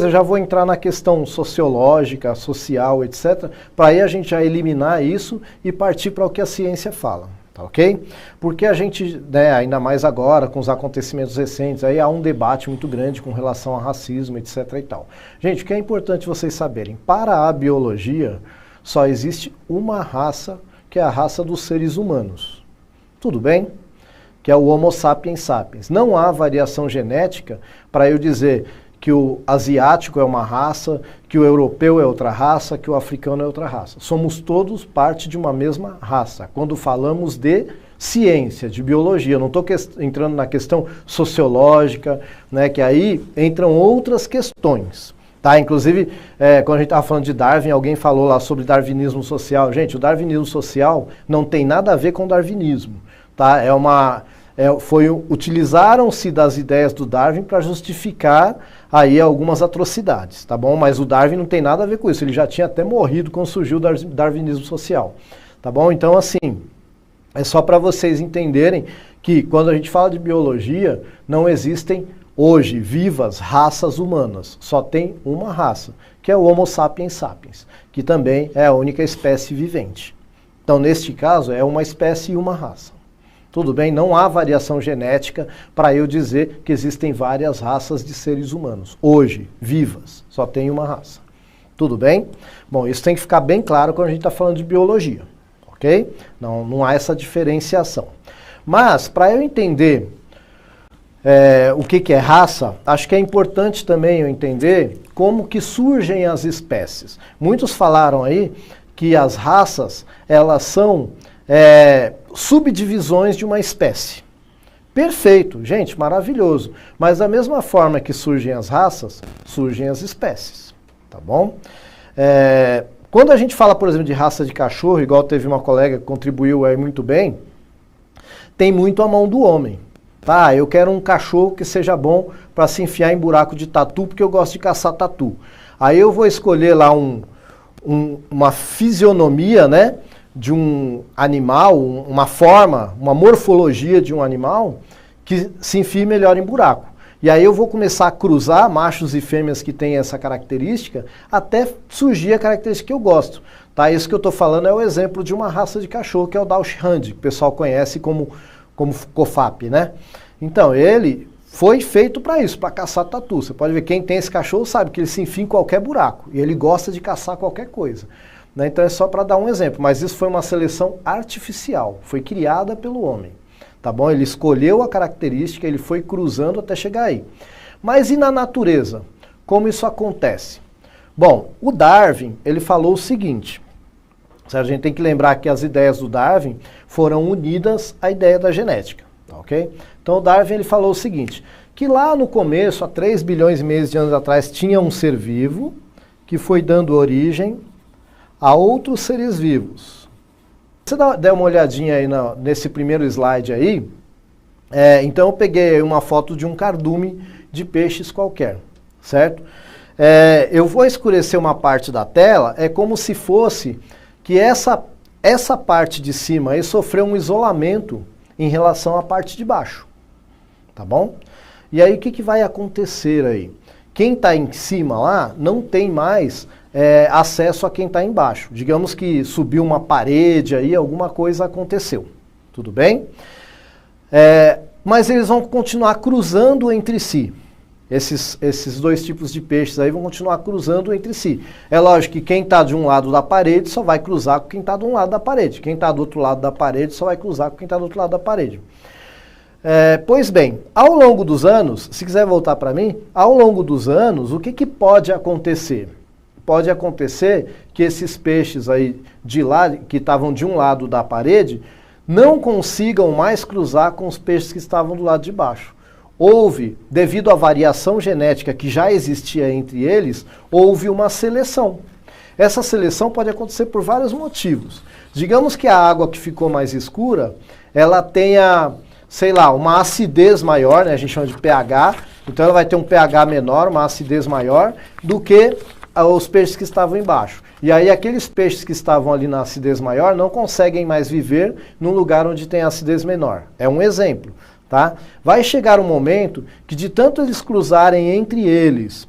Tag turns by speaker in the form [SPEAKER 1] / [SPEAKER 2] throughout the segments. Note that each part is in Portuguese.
[SPEAKER 1] Eu já vou entrar na questão sociológica, social, etc., para aí a gente já eliminar isso e partir para o que a ciência fala, tá ok? Porque a gente, né, ainda mais agora, com os acontecimentos recentes, aí há um debate muito grande com relação a racismo, etc. e tal. Gente, o que é importante vocês saberem, para a biologia, só existe uma raça, que é a raça dos seres humanos. Tudo bem? Que é o Homo sapiens sapiens. Não há variação genética para eu dizer que o asiático é uma raça, que o europeu é outra raça, que o africano é outra raça. Somos todos parte de uma mesma raça. Quando falamos de ciência, de biologia, não estou entrando na questão sociológica, né, que aí entram outras questões. Tá? Inclusive, quando a gente estava falando de Darwin, alguém falou lá sobre darwinismo social. Gente, o darwinismo social não tem nada a ver com darwinismo. Tá? Utilizaram-se das ideias do Darwin para justificar aí algumas atrocidades, tá bom? Mas o Darwin não tem nada a ver com isso, ele já tinha até morrido quando surgiu o darwinismo social, tá bom? Então, assim, é só para vocês entenderem que quando a gente fala de biologia, não existem hoje vivas raças humanas, só tem uma raça, que é o Homo sapiens sapiens, que também é a única espécie vivente. Então, neste caso, é uma espécie e uma raça. Tudo bem? Não há variação genética para eu dizer que existem várias raças de seres humanos. Hoje, vivas, só tem uma raça. Tudo bem? Bom, isso tem que ficar bem claro quando a gente está falando de biologia, ok? Não há essa diferenciação. Mas, para eu entender o que é raça, acho que é importante também eu entender como que surgem as espécies. Muitos falaram aí que as raças, elas são subdivisões de uma espécie. Perfeito, gente, maravilhoso. Mas da mesma forma que surgem as raças, surgem as espécies, tá bom? Quando a gente fala, por exemplo, de raça de cachorro, igual teve uma colega que contribuiu aí muito bem, tem muito a mão do homem. Tá, eu quero um cachorro que seja bom para se enfiar em buraco de tatu, porque eu gosto de caçar tatu. Aí eu vou escolher lá uma fisionomia, né, de um animal, uma forma, uma morfologia de um animal que se enfie melhor em buraco. E aí eu vou começar a cruzar machos e fêmeas que têm essa característica até surgir a característica que eu gosto. Tá? Isso que eu estou falando é o exemplo de uma raça de cachorro que é o Dachshund, que o pessoal conhece como COFAP, né? Então, ele foi feito para isso, para caçar tatu. Você pode ver, quem tem esse cachorro sabe que ele se enfia em qualquer buraco e ele gosta de caçar qualquer coisa. Né? Então é só para dar um exemplo, mas isso foi uma seleção artificial, foi criada pelo homem, tá bom? Ele escolheu a característica, ele foi cruzando até chegar aí. Mas e na natureza? Como isso acontece? Bom, o Darwin, ele falou o seguinte, a gente tem que lembrar que as ideias do Darwin foram unidas à ideia da genética, tá, ok? Então o Darwin, ele falou o seguinte, que lá no começo, há 3 bilhões e meio de anos atrás, tinha um ser vivo que foi dando origem a outros seres vivos. Se você der uma olhadinha aí nesse primeiro slide aí, então eu peguei uma foto de um cardume de peixes qualquer, certo? Eu vou escurecer uma parte da tela, é como se fosse que essa parte de cima aí sofreu um isolamento em relação à parte de baixo, tá bom? E aí o que vai acontecer aí? Quem está em cima lá não tem mais acesso a quem está embaixo. Digamos que subiu uma parede aí, alguma coisa aconteceu. Tudo bem? Mas eles vão continuar cruzando entre si. Esses dois tipos de peixes aí vão continuar cruzando entre si. É lógico que quem está de um lado da parede só vai cruzar com quem está de um lado da parede. Quem está do outro lado da parede só vai cruzar com quem está do outro lado da parede. Pois bem, ao longo dos anos, se quiser voltar para mim, ao longo dos anos, o que pode acontecer? Pode acontecer que esses peixes aí de lá, que estavam de um lado da parede, não consigam mais cruzar com os peixes que estavam do lado de baixo. Devido à variação genética que já existia entre eles, houve uma seleção. Essa seleção pode acontecer por vários motivos. Digamos que a água que ficou mais escura, ela tenha, sei lá, uma acidez maior, né, a gente chama de pH, então ela vai ter um pH menor, uma acidez maior, do que os peixes que estavam embaixo. E aí aqueles peixes que estavam ali na acidez maior não conseguem mais viver num lugar onde tem acidez menor. É um exemplo, tá? Vai chegar um momento que de tanto eles cruzarem entre eles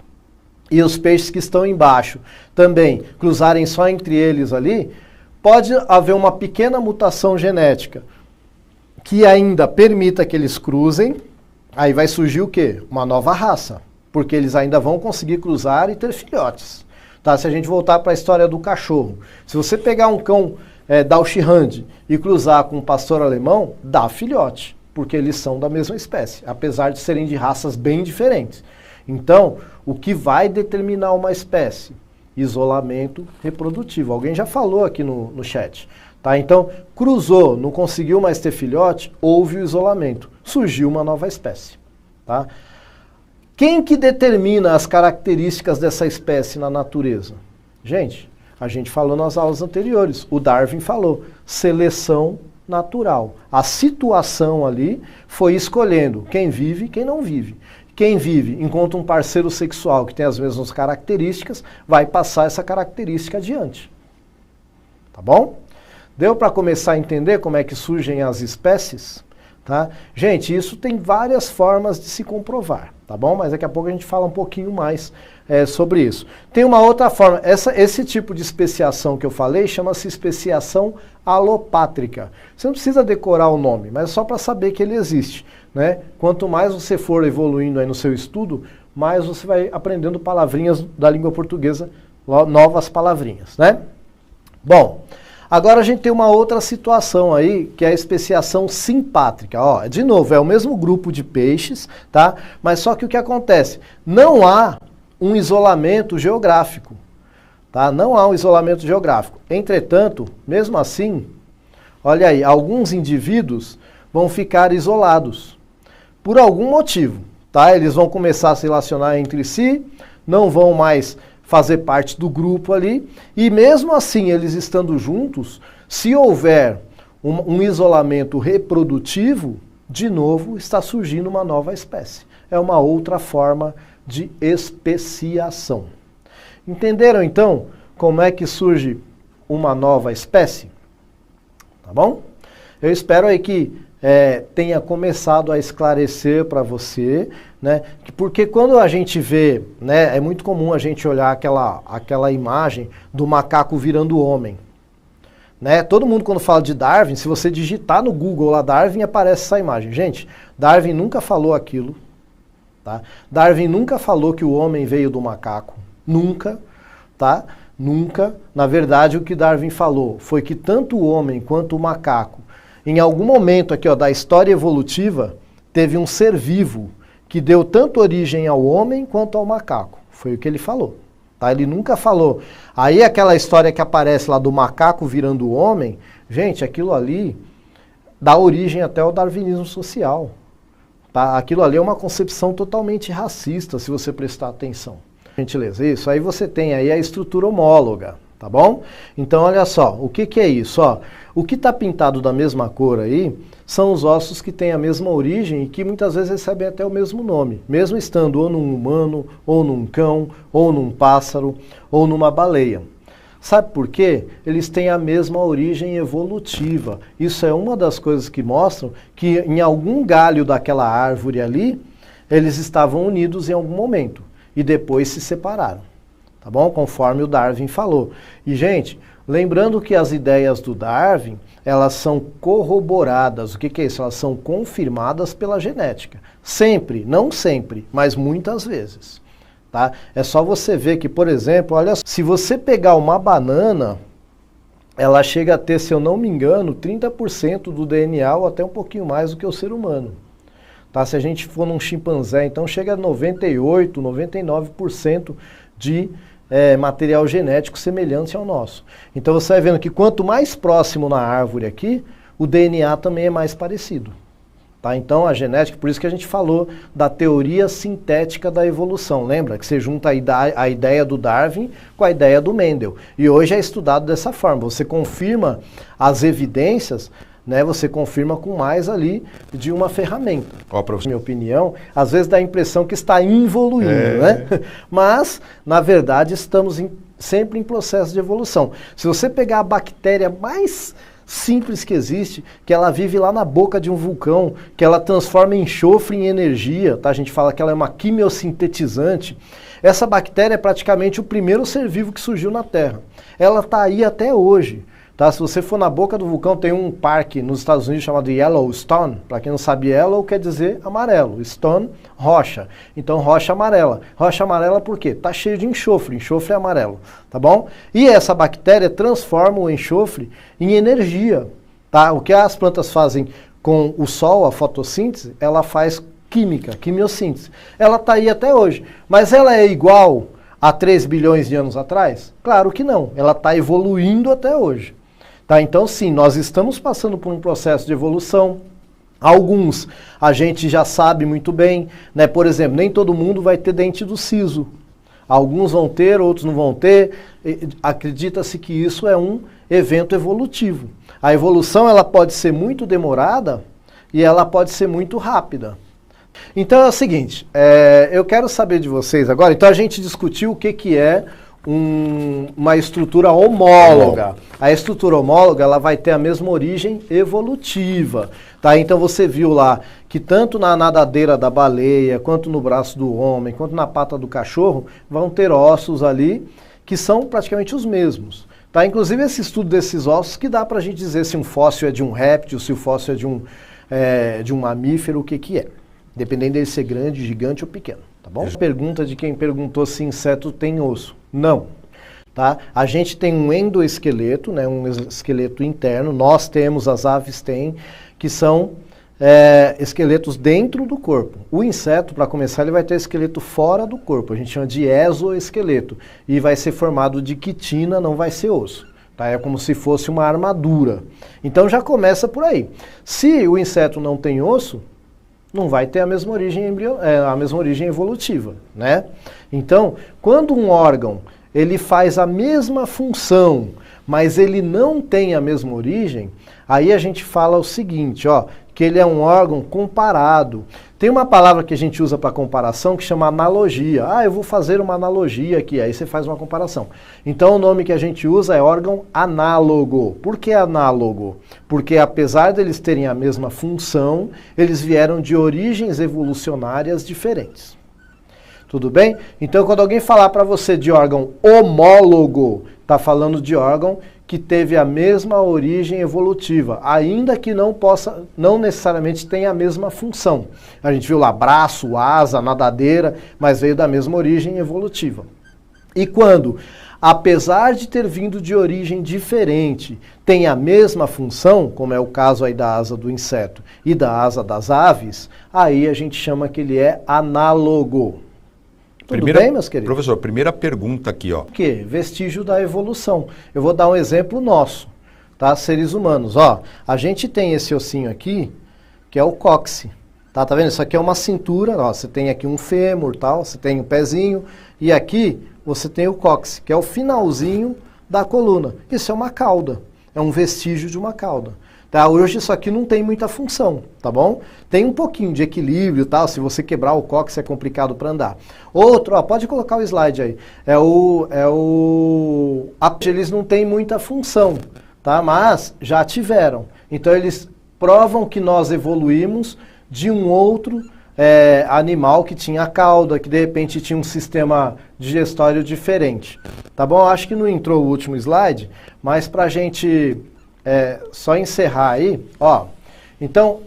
[SPEAKER 1] e os peixes que estão embaixo também cruzarem só entre eles ali, pode haver uma pequena mutação genética que ainda permita que eles cruzem, aí vai surgir o quê? Uma nova raça, porque eles ainda vão conseguir cruzar e ter filhotes. Tá? Se a gente voltar para a história do cachorro, se você pegar um cão Dachshund e cruzar com um pastor alemão, dá filhote, porque eles são da mesma espécie, apesar de serem de raças bem diferentes. Então, o que vai determinar uma espécie? Isolamento reprodutivo. Alguém já falou aqui no chat. Tá? Então, cruzou, não conseguiu mais ter filhote, houve o isolamento. Surgiu uma nova espécie. Tá? Quem que determina as características dessa espécie na natureza? Gente, a gente falou nas aulas anteriores, o Darwin falou, seleção natural. A situação ali foi escolhendo quem vive e quem não vive. Quem vive, encontra um parceiro sexual que tem as mesmas características, vai passar essa característica adiante. Tá bom? Deu para começar a entender como é que surgem as espécies? Tá? Gente, isso tem várias formas de se comprovar, tá bom? Mas daqui a pouco a gente fala um pouquinho mais sobre isso. Tem uma outra forma, esse tipo de especiação que eu falei chama-se especiação alopátrica. Você não precisa decorar o nome, mas é só para saber que ele existe, né? Quanto mais você for evoluindo aí no seu estudo, mais você vai aprendendo palavrinhas da língua portuguesa, novas palavrinhas, né? Bom, agora a gente tem uma outra situação aí, que é a especiação simpátrica. Ó, de novo, é o mesmo grupo de peixes, tá? Mas só que o que acontece? Não há um isolamento geográfico, tá? Não há um isolamento geográfico. Entretanto, mesmo assim, olha aí, alguns indivíduos vão ficar isolados por algum motivo, tá? Eles vão começar a se relacionar entre si, não vão mais fazer parte do grupo ali, e mesmo assim, eles estando juntos, se houver um isolamento reprodutivo, de novo está surgindo uma nova espécie. É uma outra forma de especiação. Entenderam então como é que surge uma nova espécie? Tá bom? Eu espero aí que tenha começado a esclarecer para você, né? Porque quando a gente vê, né, é muito comum a gente olhar aquela imagem do macaco virando homem. Né? Todo mundo quando fala de Darwin, se você digitar no Google lá Darwin, aparece essa imagem. Gente, Darwin nunca falou aquilo. Tá? Darwin nunca falou que o homem veio do macaco. Nunca. Tá? Nunca. Na verdade, o que Darwin falou foi que tanto o homem quanto o macaco, em algum momento aqui, ó, da história evolutiva, teve um ser vivo que deu tanto origem ao homem quanto ao macaco. Foi o que ele falou. Tá? Ele nunca falou. Aí aquela história que aparece lá do macaco virando homem, gente, aquilo ali dá origem até ao darwinismo social. Tá? Aquilo ali é uma concepção totalmente racista, se você prestar atenção. Gentileza, isso. Aí você tem aí a estrutura homóloga, tá bom? Então, olha só, o que é isso? Ó, o que está pintado da mesma cor aí são os ossos que têm a mesma origem e que muitas vezes recebem até o mesmo nome, mesmo estando ou num humano, ou num cão, ou num pássaro, ou numa baleia. Sabe por quê? Eles têm a mesma origem evolutiva. Isso é uma das coisas que mostram que em algum galho daquela árvore ali, eles estavam unidos em algum momento e depois se separaram. Tá bom? Conforme o Darwin falou. E, gente, lembrando que as ideias do Darwin, elas são corroboradas. O que é isso? Elas são confirmadas pela genética. Sempre, não sempre, mas muitas vezes. Tá? É só você ver que, por exemplo, olha, se você pegar uma banana, ela chega a ter, se eu não me engano, 30% do DNA ou até um pouquinho mais do que o ser humano. Tá? Se a gente for num chimpanzé, então chega a 98%, 99% de material genético semelhante ao nosso. Então você vai vendo que quanto mais próximo na árvore aqui, o DNA também é mais parecido. Tá? Então a genética, por isso que a gente falou da teoria sintética da evolução. Lembra que você junta a ideia do Darwin com a ideia do Mendel. E hoje é estudado dessa forma. Você confirma as evidências, né, você confirma com mais ali de uma ferramenta. Ó, professor, minha opinião, às vezes dá a impressão que está evoluindo, né? Mas, na verdade, estamos sempre em processo de evolução. Se você pegar a bactéria mais simples que existe, que ela vive lá na boca de um vulcão, que ela transforma enxofre em energia, tá? A gente fala que ela é uma quimiosintetizante. Essa bactéria é praticamente o primeiro ser vivo que surgiu na Terra. Ela está aí até hoje. Tá? Se você for na boca do vulcão, tem um parque nos Estados Unidos chamado Yellowstone. Para quem não sabe, yellow quer dizer amarelo. Stone, rocha. Então, rocha amarela. Rocha amarela por quê? Está cheio de enxofre. Enxofre é amarelo. Tá bom? E essa bactéria transforma o enxofre em energia. Tá? O que as plantas fazem com o sol, a fotossíntese, ela faz química, quimiossíntese. Ela está aí até hoje. Mas ela é igual a 3 bilhões de anos atrás? Claro que não. Ela está evoluindo até hoje. Tá, então sim, nós estamos passando por um processo de evolução. Alguns a gente já sabe muito bem, né? Por exemplo, nem todo mundo vai ter dente do siso. Alguns vão ter, outros não vão ter. Acredita-se que isso é um evento evolutivo. A evolução ela pode ser muito demorada e ela pode ser muito rápida. Então é o seguinte, eu quero saber de vocês agora, então a gente discutiu o que é uma estrutura homóloga. A estrutura homóloga ela vai ter a mesma origem evolutiva. Tá? Então você viu lá que tanto na nadadeira da baleia, quanto no braço do homem, quanto na pata do cachorro, vão ter ossos ali que são praticamente os mesmos. Tá? Inclusive esse estudo desses ossos que dá pra gente dizer se um fóssil é de um réptil, se o fóssil é de um mamífero, o que é. Dependendo dele ser grande, gigante ou pequeno. Tá bom? Pergunta de quem perguntou se inseto tem osso. Não. Tá? A gente tem um endoesqueleto, né, um esqueleto interno, nós temos, as aves têm, que são esqueletos dentro do corpo. O inseto, para começar, ele vai ter esqueleto fora do corpo, a gente chama de exoesqueleto, e vai ser formado de quitina, não vai ser osso. Tá? É como se fosse uma armadura. Então já começa por aí. Se o inseto não tem osso, não vai ter a mesma origem evolutiva, né? Então, quando um órgão ele faz a mesma função, mas ele não tem a mesma origem, aí a gente fala o seguinte, ó, que ele é um órgão comparado. Tem uma palavra que a gente usa para comparação que chama analogia. Ah, eu vou fazer uma analogia aqui, aí você faz uma comparação. Então o nome que a gente usa é órgão análogo. Por que análogo? Porque apesar deles terem a mesma função, eles vieram de origens evolucionárias diferentes. Tudo bem? Então quando alguém falar para você de órgão homólogo, está falando de órgão que teve a mesma origem evolutiva, ainda que não necessariamente tenha a mesma função. A gente viu lá braço, asa, nadadeira, mas veio da mesma origem evolutiva. E quando, apesar de ter vindo de origem diferente, tem a mesma função, como é o caso aí da asa do inseto e da asa das aves, aí a gente chama que ele é análogo. Tudo bem, meus queridos?
[SPEAKER 2] Professor, primeira pergunta aqui, ó.
[SPEAKER 1] O quê? Vestígio da evolução. Eu vou dar um exemplo nosso, tá? Seres humanos. Ó, a gente tem esse ossinho aqui, que é o cóccix. Tá vendo? Isso aqui é uma cintura, ó, você tem aqui um fêmur, tal, você tem um pezinho, e aqui você tem o cóccix, que é o finalzinho da coluna. Isso é uma cauda, é um vestígio de uma cauda. Tá? Hoje isso aqui não tem muita função, tá bom? Tem um pouquinho de equilíbrio, tal. Se você quebrar o cóccix é complicado para andar. Outro, ó, pode colocar o slide aí. Eles não têm muita função, tá? Mas já tiveram. Então eles provam que nós evoluímos de um outro animal que tinha cauda, que de repente tinha um sistema digestório diferente. Tá bom? Eu acho que não entrou o último slide, mas para a gente só encerrar aí, ó. Então,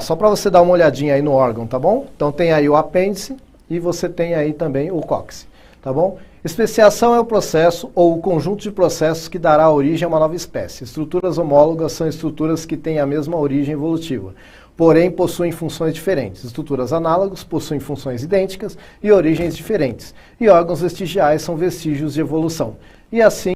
[SPEAKER 1] só para você dar uma olhadinha aí no órgão, tá bom? Então tem aí o apêndice e você tem aí também o cóccix, tá bom? Especiação é o processo ou o conjunto de processos que dará origem a uma nova espécie. Estruturas homólogas são estruturas que têm a mesma origem evolutiva, porém possuem funções diferentes. Estruturas análogas possuem funções idênticas e origens diferentes. E órgãos vestigiais são vestígios de evolução. E assim